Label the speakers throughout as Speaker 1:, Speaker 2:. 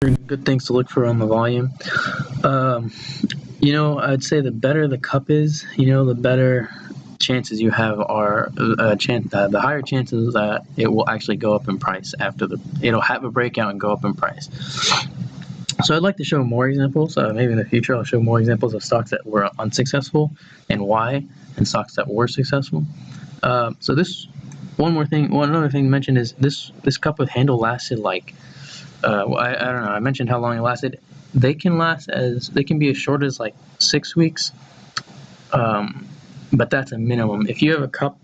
Speaker 1: Good things to look for on the volume. Um, I'd say the better the cup is, the better chances you have are the higher chances that it will actually go up in price it'll have a breakout and go up in price. So I'd like to show more examples. Maybe in the future I'll show more examples of stocks that were unsuccessful and why, and stocks that were successful. So this one other thing to mention is this cup with handle lasted like I don't know. I mentioned how long it lasted. They can be as short as like 6 weeks, but that's a minimum. If you have a cup,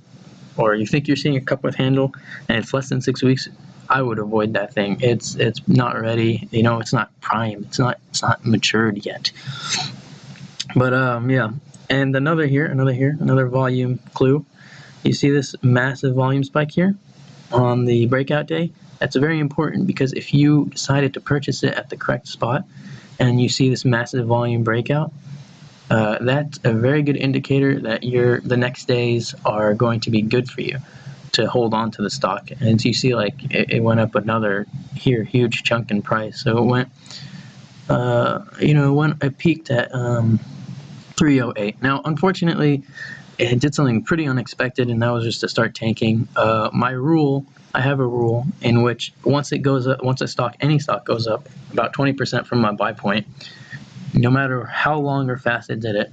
Speaker 1: or you think you're seeing a cup with handle, and it's less than 6 weeks, I would avoid that thing. It's not ready. It's not prime. It's not matured yet. But yeah. And another volume clue. You see this massive volume spike here on the breakout day? That's very important, because if you decided to purchase it at the correct spot and you see this massive volume breakout, that's a very good indicator that the next days are going to be good for you to hold on to the stock. And so you see, like, it went up another huge chunk in price. So it peaked at 308. Now, unfortunately, it did something pretty unexpected, and that was just to start tanking. I have a rule in which once any stock goes up about 20% from my buy point, no matter how long or fast it did it,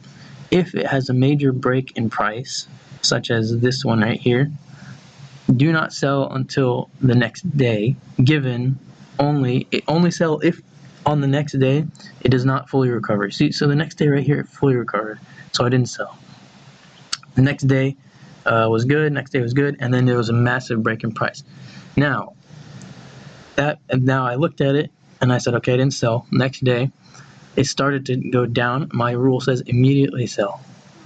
Speaker 1: if it has a major break in price, such as this one right here, do not sell until the next day, only sell if on the next day it does not fully recover. See, so the next day right here it fully recovered, so I didn't sell. The next day was good, and then there was a massive break in price. Now I looked at it and I said, okay, I didn't sell. Next day, it started to go down. My rule says immediately sell,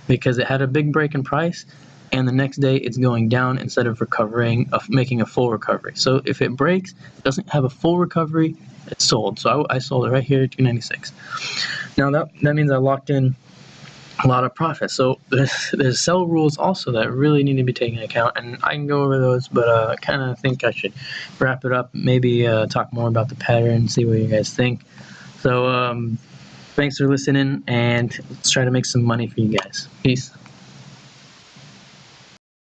Speaker 1: because it had a big break in price, and the next day it's going down instead of making a full recovery. So if it breaks, it doesn't have a full recovery, it's sold. So I sold it right here at 296. Now that means I locked in a lot of profit. So there's sell rules also that really need to be taken into account, and I can go over those, but I kind of think I should wrap it up, maybe talk more about the pattern, see what you guys think. So thanks for listening, and let's try to make some money for you guys. Peace.